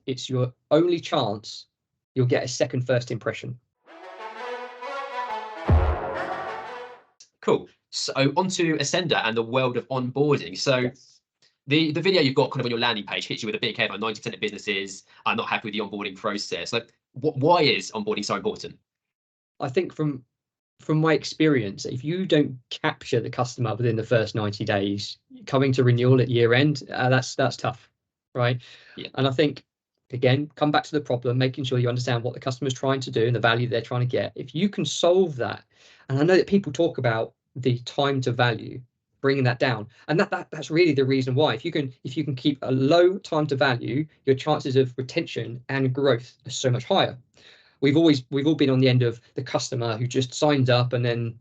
it's your only chance you'll get a second first impression. Cool. So onto Ascendr and the world of onboarding. So Yes. the video you've got kind of on your landing page hits you with a big headline: 90% of businesses are not happy with the onboarding process. Like, why is onboarding so important? I think from my experience, if you don't capture the customer within the first 90 days, coming to renewal at year end, that's tough, right? Yeah. And I think, again, come back to the problem, making sure you understand what the customer's trying to do and the value they're trying to get. If you can solve that, and I know that people talk about the time to value, bringing that down, and that's really the reason why. If you can keep a low time to value, your chances of retention and growth are so much higher. We've all been on the end of the customer who just signs up and then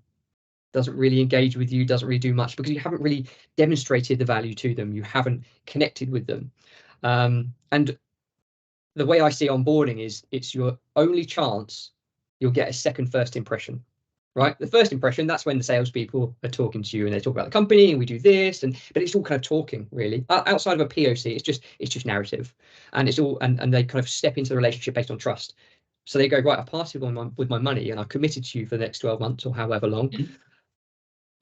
doesn't really engage with you, doesn't really do much, because you haven't really demonstrated the value to them. You haven't connected with them. And the way I see onboarding is it's your only chance you'll get a second first impression, right? The first impression, that's when the salespeople are talking to you and they talk about the company and we do this, but it's all kind of talking, really. Outside of a POC, it's just narrative, and it's all and they kind of step into the relationship based on trust. So they go, right, I've parted with my money and I've committed to you for the next 12 months or however long.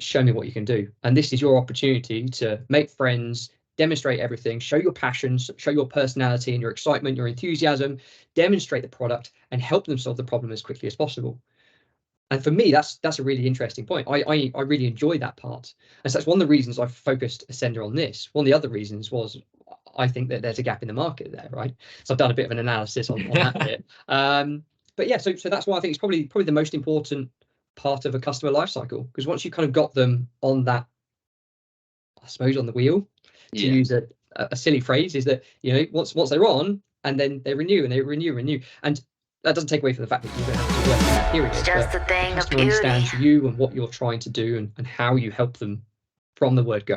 Show me what you can do. And this is your opportunity to make friends, demonstrate everything, show your passions, show your personality and your excitement, your enthusiasm, demonstrate the product and help them solve the problem as quickly as possible. And for me, that's a really interesting point. I really enjoy that part. And so that's one of the reasons I've focused Ascendr on this. One of the other reasons was I think that there's a gap in the market there, right? So I've done a bit of an analysis on that bit. But yeah, so that's why I think it's probably the most important part of a customer lifecycle, because once you kind of got them on that, I suppose, on the wheel, to use a silly phrase, is that, you know, once they're on and then they renew and they renew, and that doesn't take away from the fact that you're going to have to work in that period. It's just a thing the of customer beauty. understands you and what you're trying to do and how you help them from the word go.